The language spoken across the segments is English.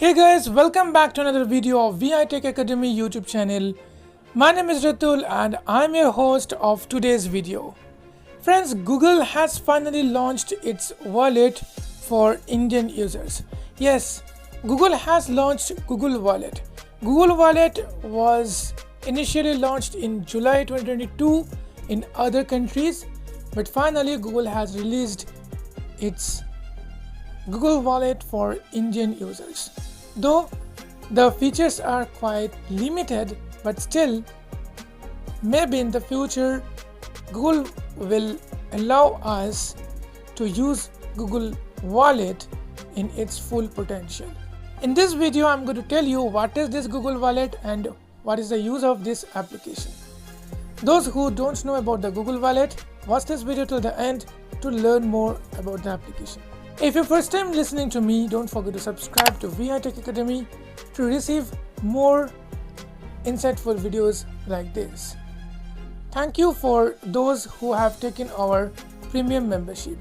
Hey guys, welcome back to another video of V.I Tech Academy YouTube channel. My name is Ratul and I'm your host of today's video. Friends, Google has finally launched its wallet for Indian users. Yes, Google has launched Google Wallet. Google Wallet was initially launched in July 2022 in other countries, but finally Google has released its Google Wallet for Indian users. Though the features are quite limited, but still, maybe in the future, Google will allow us to use Google Wallet in its full potential. In this video, I'm going to tell you what is this Google Wallet and what is the use of this application. Those who don't know about the Google Wallet, watch this video till the end to learn more about the application. If you're first time listening to me, don't forget to subscribe to V.I Tech Academy to receive more insightful videos like this. Thank you for those who have taken our premium membership.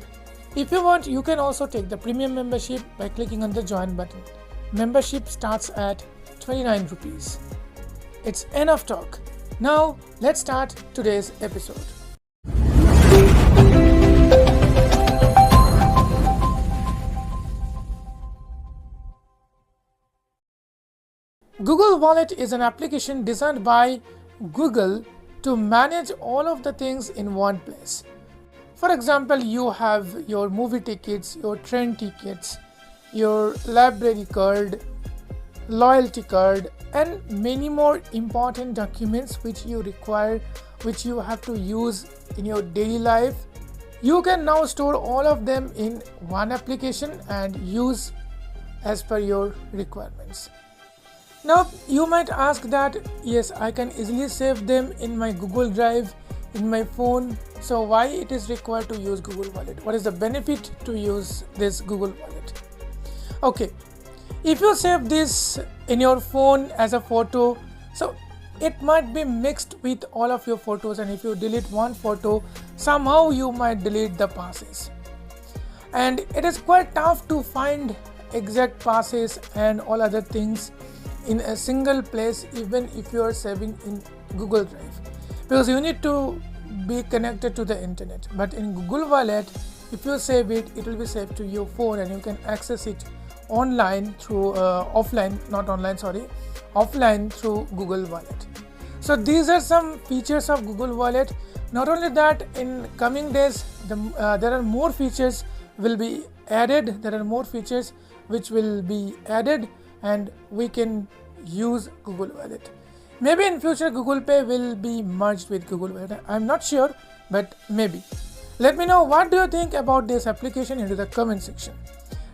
If you want, you can also take the premium membership by clicking on the join button. Membership starts at 29 rupees. It's enough talk. Now let's start today's episode. Google Wallet is an application designed by Google to manage all of the things in one place. For example, you have your movie tickets, your train tickets, your library card, loyalty card, and many more important documents which you require, which you have to use in your daily life. You can now store all of them in one application and use as per your requirements. Now you might ask that, yes, I can easily save them in my Google Drive, in my phone, so why it is required to use Google Wallet? What is the benefit to use this Google Wallet? Okay, if you save this in your phone as a photo, so it might be mixed with all of your photos, and if you delete one photo, somehow you might delete the passes. And it is quite tough to find exact passes and all other things in a single place, even if you are saving in Google Drive, because you need to be connected to the internet. But in Google Wallet, if you save it, it will be saved to your phone and you can access it online through offline through Google Wallet. So these are some features of Google Wallet. Not only that, in coming days there are more features will be added. There are more features which will be added and we can use Google Wallet. Maybe in future Google Pay will be merged with Google Wallet. I'm not sure, but maybe. Let me know what do you think about this application into the comment section.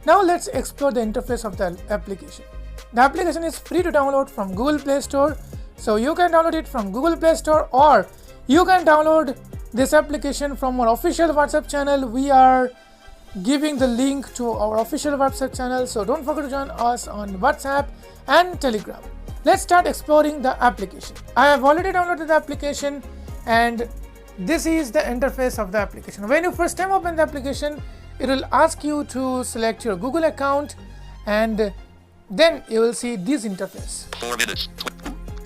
Now let's explore the interface of the application. The application is free to download from Google Play Store. So you can download it from Google Play Store, or you can download this application from our official WhatsApp channel. We are giving the link to our official WhatsApp channel, so don't forget to join us on WhatsApp and Telegram. Let's start exploring the application. I have already downloaded the application and this is the interface of the application. When you first time open the application, it will ask you to select your Google account and then you will see this interface. 4 minutes.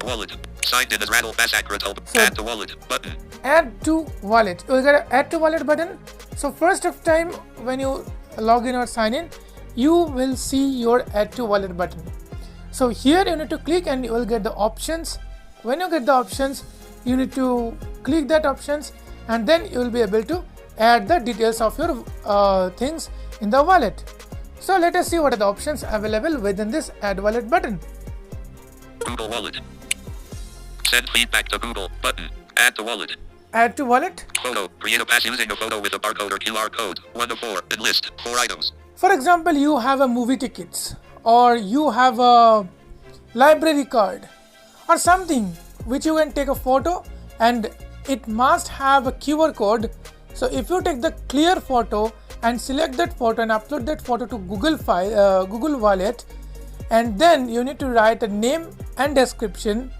Wallet. Signed in as Radul Basakratol. So, add to wallet button. Add to wallet. You will get an add to wallet button. So first of time when you log in or sign in, you will see your add to wallet button. So here you need to click and you will get the options. When you get the options, you need to click that options and then you will be able to add the details of your things in the wallet. So let us see what are the options available within this add wallet button. Google Wallet. Send feedback to Google button. Add to wallet. Add to wallet. Photo. Create a pass using a photo with a barcode or QR code. 1 of 4. And list 4 items. For example, you have a movie tickets or you have a library card or something which you can take a photo and it must have a QR code. So if you take the clear photo and select that photo and upload that photo to Google Wallet, and then you need to write a name and description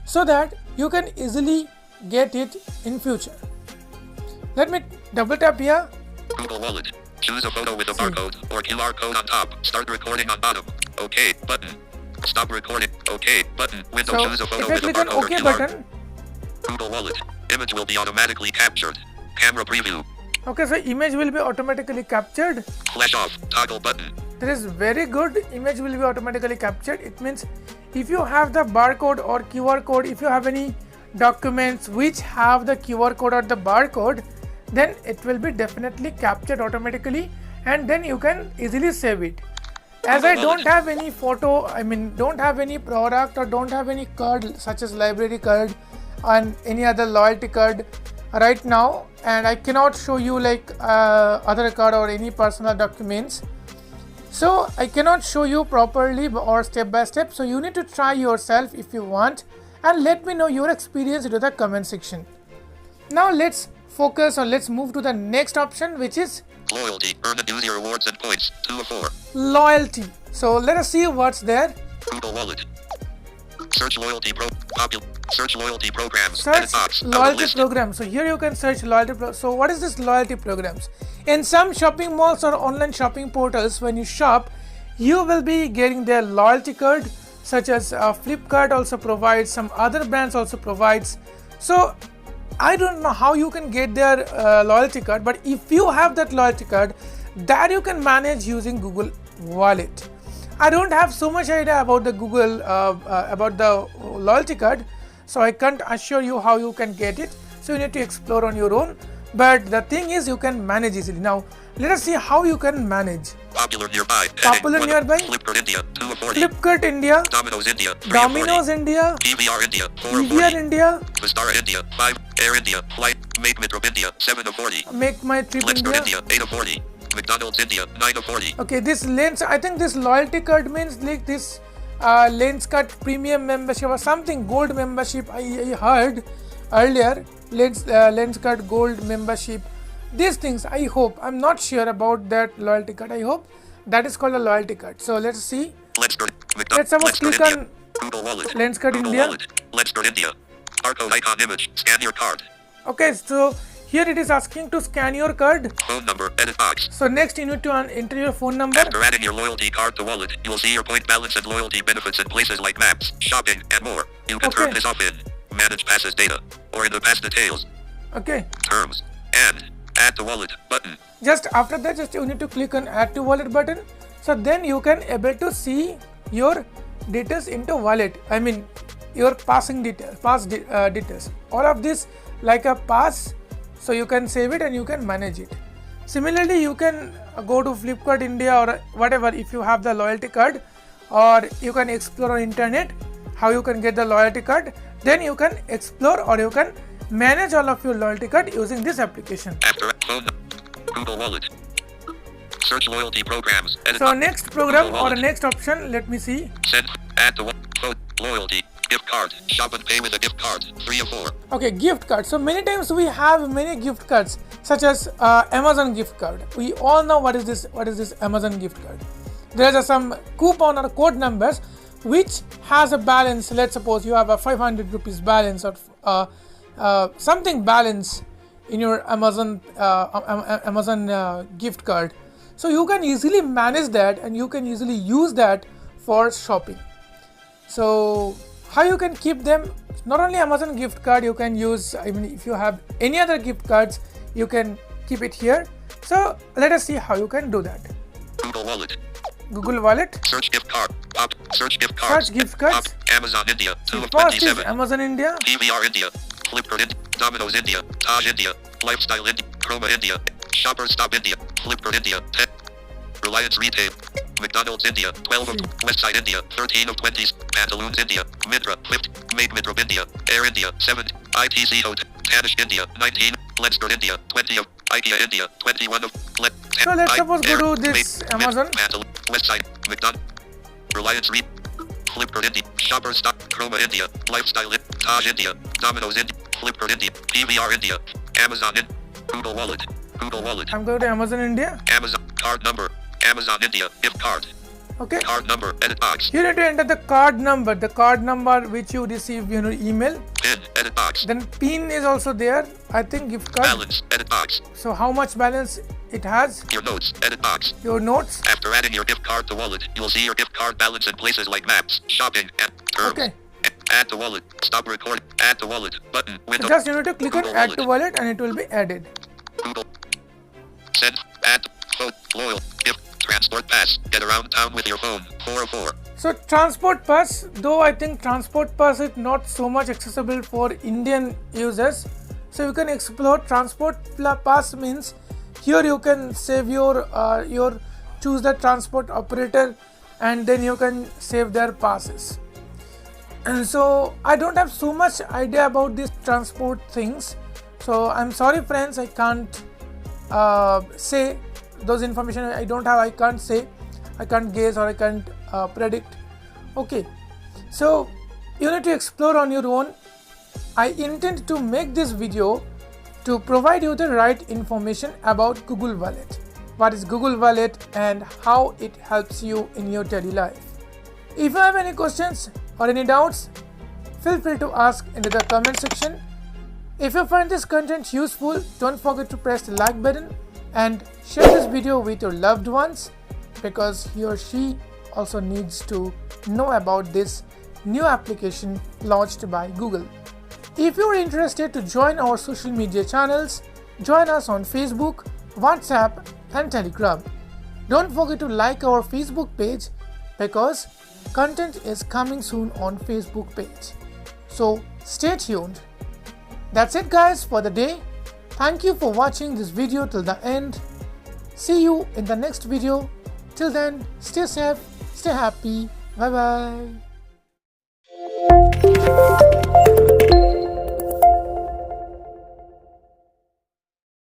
so that you can easily get it in future. Let me double tap here. Google Wallet. Choose a photo with a barcode or QR code on top. Start recording on bottom. OK button. Stop recording. OK button. Window So choose a if photo I with a click on barcode or OK QR. button, Google Wallet. Image will be automatically captured. Camera preview. okay, so image will be automatically captured. Flash off. Toggle button. That is very good. Image will be automatically captured. It means if you have the barcode or QR code, if you have any documents which have the QR code or the barcode, then it will be definitely captured automatically, and then you can easily save it. As I don't have any photo, don't have any product or don't have any card such as library card and any other loyalty card right now, and I cannot show you like other card or any personal documents, so I cannot show you properly or step by step. So you need to try yourself if you want, and let me know your experience into the comment section. Now let's focus, or let's move to the next option, which is Loyalty. Earn and use your rewards and points. 2 of 4. loyalty. So let us see what's there. Google Wallet. Search loyalty search loyalty programs. Search Edit box. loyalty List. program. So here you can search loyalty so what is this loyalty programs? In some shopping malls or online shopping portals, when you shop, you will be getting their loyalty card, such as Flipkart also provides, some other brands also provides. So I don't know how you can get their loyalty card, but if you have that loyalty card, that you can manage using Google Wallet. I don't have so much idea about the Google about the loyalty card, so I can't assure you how you can get it. So you need to explore on your own. But the thing is, you can manage easily. Now let us see how you can manage. Popular nearby. Popular nearby. Flipkart India. 2 of 40. Flipkart India. Domino's India. 3 of 40. Domino's India. PVR India. 4 of 40. PVR India. Vistara India. 5. Air India. Flight. Make my trip India. 7 of 40. Make my trip Flipkart India. India. 8 of 40. McDonald's India. 9 of 40. Okay, this lens, I think this loyalty card means like this lens card premium membership or something, gold membership. I heard earlier, lens card gold membership. These things, I hope, I'm not sure about that loyalty card. I hope that is called a loyalty card. So let's see. Let's suppose click on Google Wallet. Lens card Google India. Wallet. Let's India. Barcode icon image. Scan your card. Okay, so here it is asking to scan your card. Phone number. Edit box. So next you need to enter your phone number. After adding your loyalty card to wallet, you'll see your point balance and loyalty benefits in places like maps, shopping, and more. You can turn this off in Manage Passes Data or in the Pass Details. Okay. Terms and Add to Wallet button. Just after that, just you need to click on Add to Wallet button. So then you can able to see your details into wallet. Your passing details, details. All of this like a pass. So you can save it and you can manage it. Similarly, you can go to Flipkart India or whatever if you have the loyalty card, or you can explore on internet how you can get the loyalty card. Then you can explore or you can manage all of your loyalty card using this application. After phone, Google Wallet. Search loyalty programs. Edit So next program Google or Wallet. next option, let me see. Send. Add to code. Loyalty. Gift card. Shop and pay with a gift card. 3 of 4. Okay, gift card. So many times we have many gift cards, such as Amazon gift card. We all know what is this Amazon gift card. There are some coupon or code numbers which has a balance. Let's suppose you have a 500 rupees balance or something balance in your Amazon gift card. So you can easily manage that and you can easily use that for shopping. So how you can keep them? Not only Amazon gift card, you can use, if you have any other gift cards, you can keep it here. So let us see how you can do that. Google Wallet. Google Wallet. Search gift card. Pop. Search gift cards. Search gift cards. Pop. Amazon India. 2 of First is 27. Amazon India. PVR India. Flipkart India. Domino's India. Taj India. Lifestyle India. Chroma India. Shoppers Stop India. Flipkart India. 10. Reliance Retail. McDonald's India. 12 of Westside India. 13 of 20. Pantaloons India. Midra. Lift. Make Midra India. Air India. 7. ITC Hotel. Tanish India. 19. Lenskart India. 20 of IKEA India. 21 of So let's suppose go to this Amazon. Westside. McDonald's. Reliance Retail. Flipkart India. Shoppers Stop. Chroma India. Lifestyle Taj India. Domino's India. Flipkart India. PVR India. Amazon India. Google Wallet. Google Wallet. I'm going to Amazon India. Amazon. Card number. Amazon India. Gift card. Okay. Card number. Edit box. You need to enter the card number which you receive in your email. PIN. Edit box. Then PIN is also there. I think gift card. Balance. Edit box. So how much balance it has Your notes, edit box. your notes. After adding your gift card to wallet, you'll see your gift card balance in places like maps, shopping, and terms. Okay. Add to wallet. Stop recording. Add to wallet. Button. Window. Just you need to click on Google add to wallet and it will be added. Google. Send. Add. Phone. Loyal. Gift. Transport pass. Get around town with your phone. 404. So transport pass, though I think transport pass is not so much accessible for Indian users. So you can explore transport pass means here you can save your choose the transport operator and then you can save their passes. And so I don't have so much idea about these transport things. So I'm sorry friends, I can't say those information. I don't have, I can't say, I can't guess or I can't predict. Okay, so you need to explore on your own. I intend to make this video to provide you the right information about Google Wallet. What is Google Wallet and how it helps you in your daily life. If you have any questions or any doubts, feel free to ask in the comment section. If you find this content useful, don't forget to press the like button and share this video with your loved ones because he or she also needs to know about this new application launched by Google. If you are interested to join our social media channels, join us on Facebook, WhatsApp and Telegram. Don't forget to like our Facebook page because content is coming soon on Facebook page. So stay tuned. That's it guys for the day. Thank you for watching this video till the end. See you in the next video. Till then, stay safe, stay happy. Bye bye.